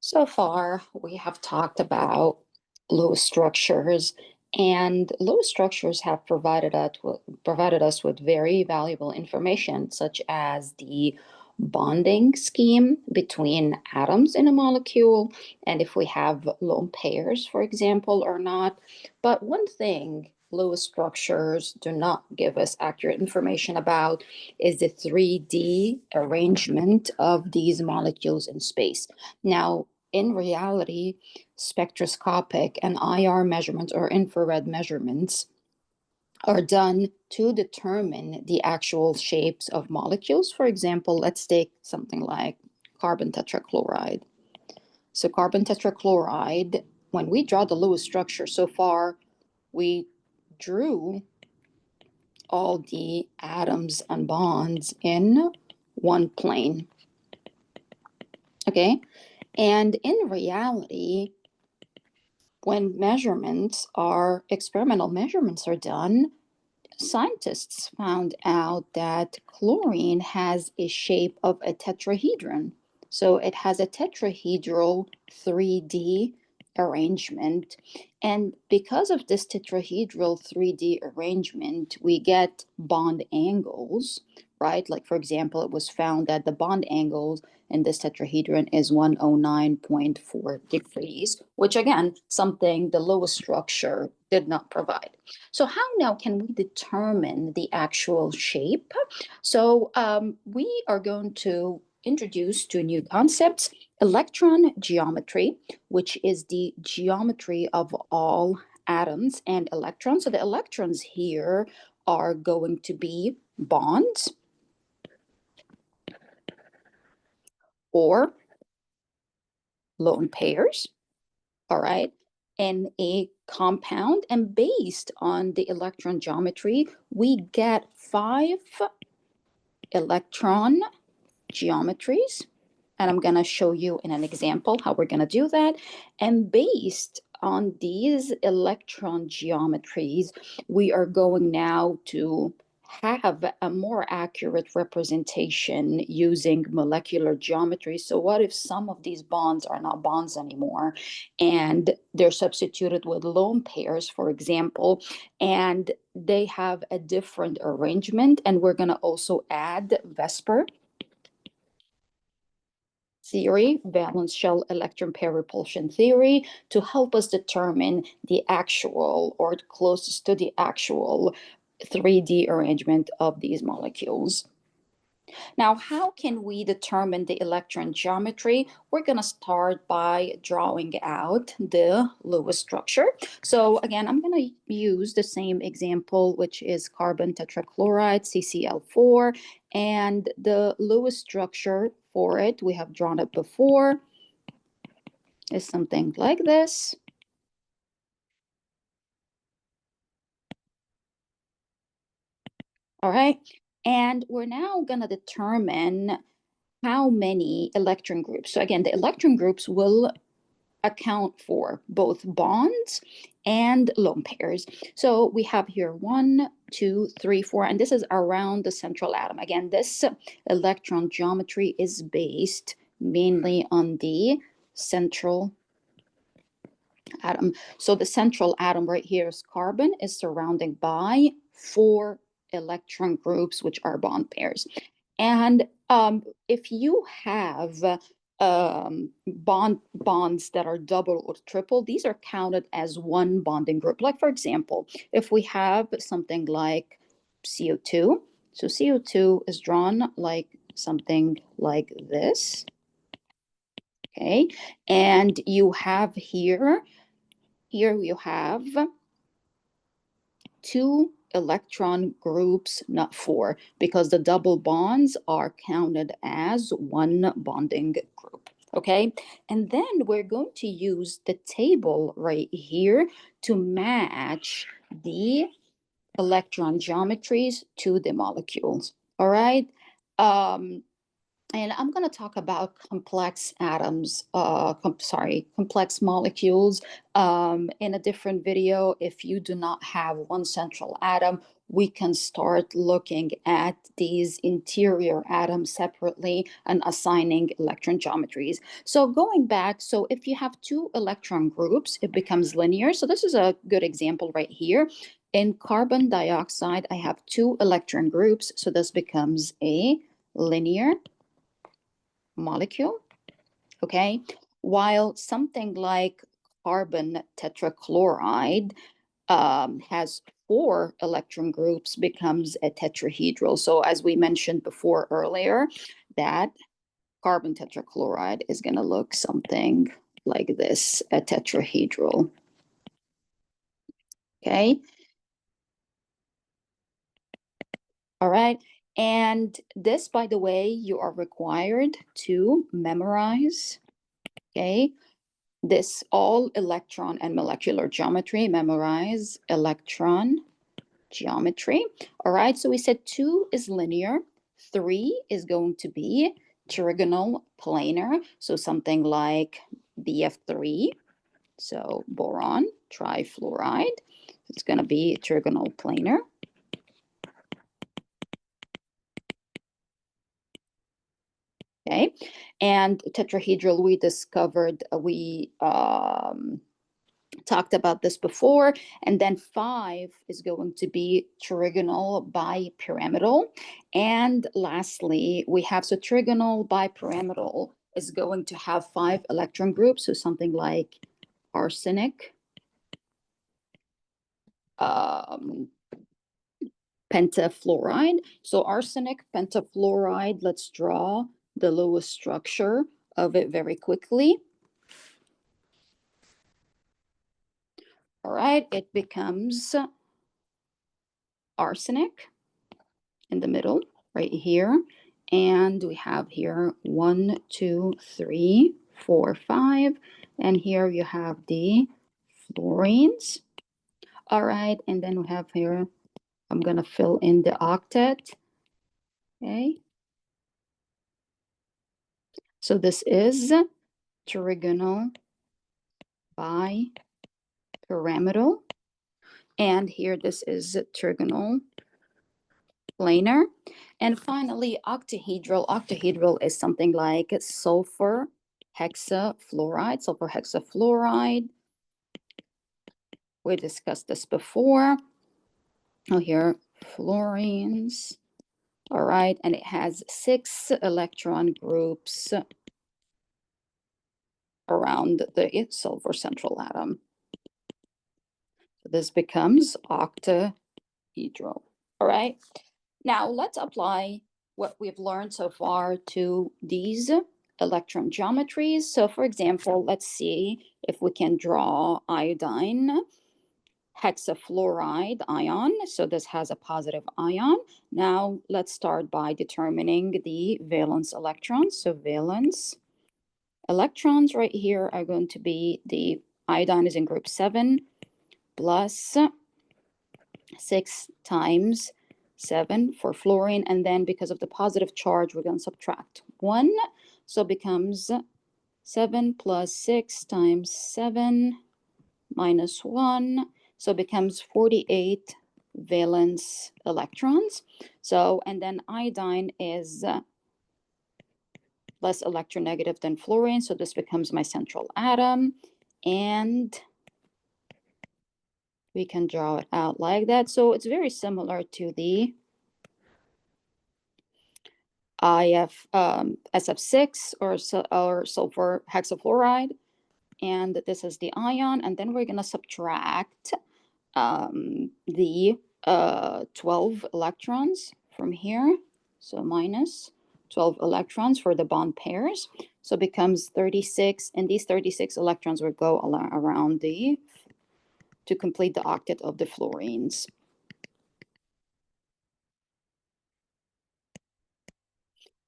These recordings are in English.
So far, we have talked about Lewis structures, and Lewis structures have provided us with very valuable information, such as the bonding scheme between atoms in a molecule, and if we have lone pairs, for example, or not. But one thing Lewis structures do not give us accurate information about is the 3D arrangement of these molecules in space. Now, in reality, spectroscopic and IR measurements or infrared measurements are done to determine the actual shapes of molecules. For example, let's take something like carbon tetrachloride. So carbon tetrachloride, when we draw the Lewis structure so far, we drew all the atoms and bonds in one plane. Okay, and in reality, when experimental measurements are done, scientists found out that chlorine has a shape of a tetrahedron. So it has a tetrahedral 3D arrangement. And because of this tetrahedral 3D arrangement, we get bond angles, right? Like, for example, it was found that the bond angles in this tetrahedron is 109.4 degrees, which again, something the Lewis structure did not provide. So how now can we determine the actual shape? So we are going to introduce two new concepts: electron geometry, which is the geometry of all atoms and electrons. So the electrons here are going to be bonds or lone pairs, all right, in a compound. And based on the electron geometry, we get 5 electron geometries. And I'm going to show you in an example how we're going to do that. And based on these electron geometries, we are going now to have a more accurate representation using molecular geometry. So what if some of these bonds are not bonds anymore and they're substituted with lone pairs, for example, and they have a different arrangement? And we're going to also add VSEPR theory, valence shell electron pair repulsion theory, to help us determine the actual or closest to the actual 3D arrangement of these molecules. Now, how can we determine the electron geometry? We're going to start by drawing out the Lewis structure. So again, I'm going to use the same example, which is carbon tetrachloride, CCl4, and the Lewis structure for it, we have drawn it before, is something like this. All right, and we're now going to determine how many electron groups. So again, the electron groups will account for both bonds and lone pairs. So we have here 1, 2, 3, 4, and this is around the central atom. Again, this electron geometry is based mainly on the central atom. So the central atom right here is carbon, is surrounded by 4 electron groups, which are bond pairs. And if you have bonds that are double or triple, these are counted as one bonding group. Like, for example, if we have something like CO2, so CO2 is drawn like something like this, okay? And you have here you have 2 electron groups, not 4, because the double bonds are counted as one bonding group. Okay, and then we're going to use the table right here to match the electron geometries to the molecules. All right. And I'm going to talk about complex atoms, complex molecules in a different video. If you do not have one central atom, we can start looking at these interior atoms separately and assigning electron geometries. So going back, so if you have two electron groups, it becomes linear. So this is a good example right here. In carbon dioxide, I have two electron groups, so this becomes a linear molecule, okay? While something like carbon tetrachloride has four electron groups, becomes a tetrahedral. So as we mentioned before earlier, that carbon tetrachloride is going to look something like this, a tetrahedral. Okay. All right. And this, by the way, you are required to memorize. Okay. This all electron and molecular geometry, memorize electron geometry. All right, so we said 2 is linear, 3 is going to be trigonal planar, so something like BF3, so boron trifluoride, it's going to be trigonal planar. Okay, and tetrahedral we discovered, we talked about this before. And then 5 is going to be trigonal bipyramidal. And lastly, we have, so trigonal bipyramidal is going to have 5 electron groups, so something like arsenic, pentafluoride. So arsenic, pentafluoride, let's draw the Lewis structure of it very quickly. All right, it becomes arsenic in the middle right here. And we have here 1, 2, 3, 4, 5. And here you have the fluorines. All right, and then we have here, I'm going to fill in the octet. Okay. So this is trigonal bipyramidal. And here this is trigonal planar. And finally, octahedral. Octahedral is something like sulfur hexafluoride. Sulfur hexafluoride. We discussed this before. Oh, here, fluorines. All right, and it has 6 electron groups around the sulfur central atom. So this becomes octahedral. All right. Now let's apply what we've learned so far to these electron geometries. So for example, let's see if we can draw iodine hexafluoride ion. So this has a positive ion. Now let's start by determining the valence electrons. So valence electrons right here are going to be, the iodine is in group 7 plus 6 times 7 for fluorine, and then because of the positive charge we're going to subtract 1, so it becomes 7 plus 6 times 7 minus 1, so it becomes 48 valence electrons. So, and then iodine is less electronegative than fluorine, so this becomes my central atom, and we can draw it out like that. So it's very similar to the SF6 or sulfur hexafluoride, and this is the ion, and then we're going to subtract the 12 electrons from here, so minus 12 electrons for the bond pairs, so it becomes 36, and these 36 electrons will go around to complete the octet of the fluorines.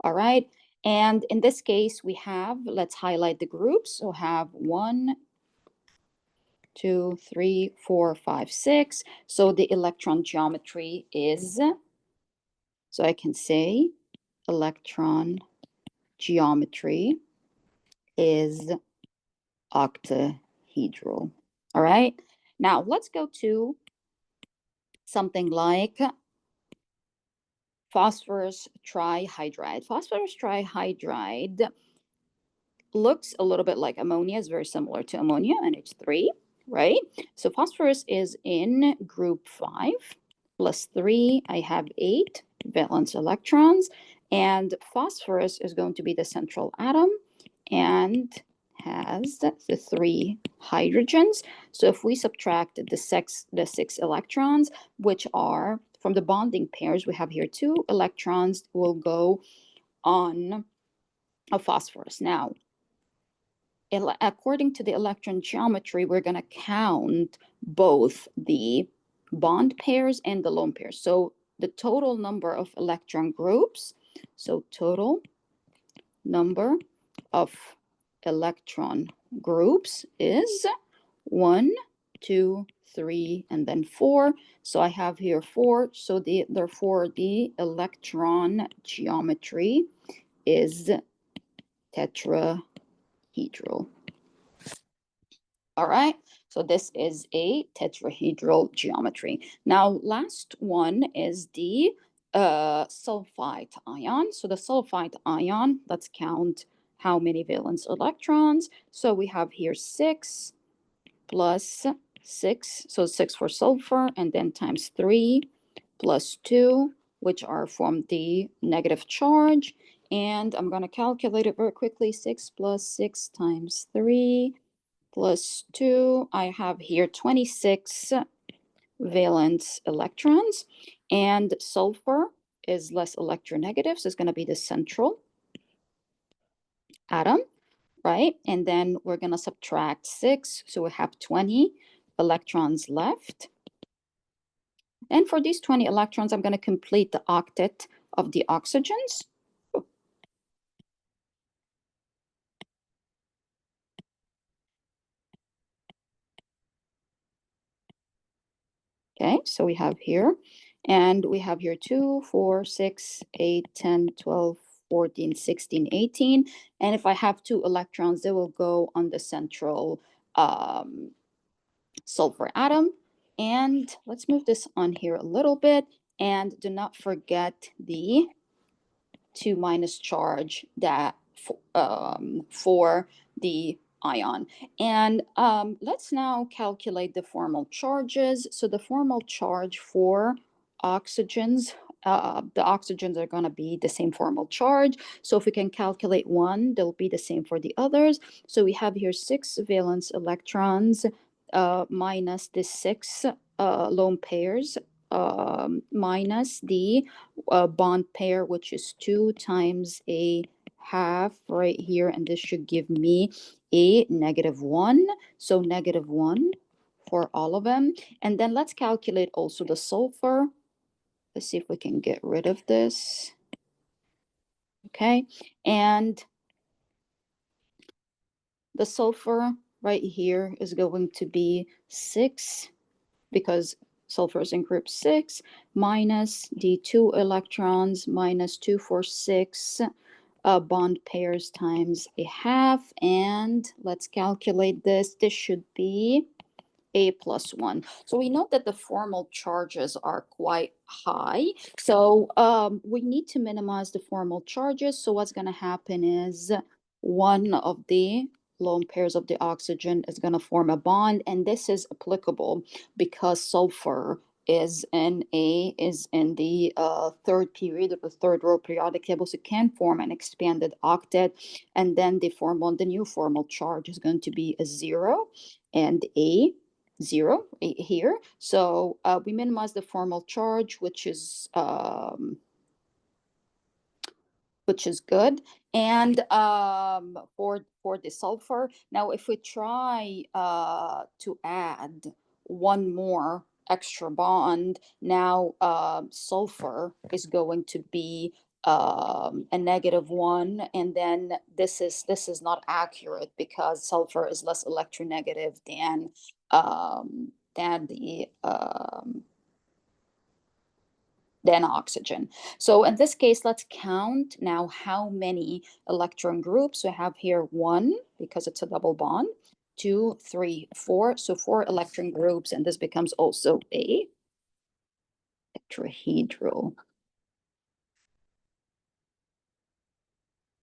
All right, and in this case we have, let's highlight the groups, so have 1, 2, 3, 4, 5, 6. So the electron geometry is, so I can say electron geometry is octahedral. All right. Now let's go to something like phosphorus trihydride. Phosphorus trihydride looks a little bit like ammonia, is very similar to ammonia, NH3, right? So phosphorus is in group 5 plus 3. I have 8 valence electrons, and phosphorus is going to be the central atom and has the 3 hydrogens. So if we subtract the 6 electrons, which are from the bonding pairs, we have here 2 electrons will go on a phosphorus. Now, according to the electron geometry, we're going to count both the bond pairs and the lone pairs. So the total number of electron groups, so total number of electron groups is 1, 2, 3, and then 4. So I have here 4. So therefore the electron geometry is tetrahedral. All right, so this is a tetrahedral geometry. Now, last one is the sulfite ion. So the sulfite ion, let's count how many valence electrons. So we have here 6 plus 6, so 6 for sulfur, and then times 3 plus 2, which are from the negative charge. And I'm going to calculate it very quickly. 6 plus 6 times 3 plus 2, I have here 26 valence electrons, and sulfur is less electronegative, so it's going to be the central atom, right? And then we're going to subtract 6, so we have 20 electrons left. And for these 20 electrons, I'm going to complete the octet of the oxygens. Okay, so we have here, and we have here 2, 4, 6, 8, 10, 12, 14, 16, 18. And if I have 2 electrons, they will go on the central sulfur atom. And let's move this on here a little bit. And do not forget the 2 minus charge that for the ion. And let's now calculate the formal charges. So the formal charge for oxygens, the oxygens are going to be the same formal charge. So if we can calculate one, they'll be the same for the others. So we have here 6 valence electrons minus the 6 lone pairs minus the bond pair, which is 2 times a half right here, and this should give me a -1. So -1 for all of them. And then let's calculate also the sulfur. Let's see if we can get rid of this. Okay, and the sulfur right here is going to be 6, because sulfur is in group 6, minus the 2 electrons, minus 2 for 6 bond pairs times a half. And let's calculate this. This should be a plus 1. So we know that the formal charges are quite high. So we need to minimize the formal charges. So what's going to happen is one of the lone pairs of the oxygen is going to form a bond. And this is applicable because sulfur is in the third period of the third row periodic table, so it can form an expanded octet. And then the new formal charge is going to be a 0 and a 0 here. So we minimize the formal charge, which is good. And for the sulfur, now if we try to add one more extra bond, now sulfur is going to be a -1, and then this is not accurate because sulfur is less electronegative the than oxygen. So in this case, let's count now how many electron groups we have here. 1, because it's a double bond, 2, 3, 4. So 4 electron groups, and this becomes also a Tetrahedral.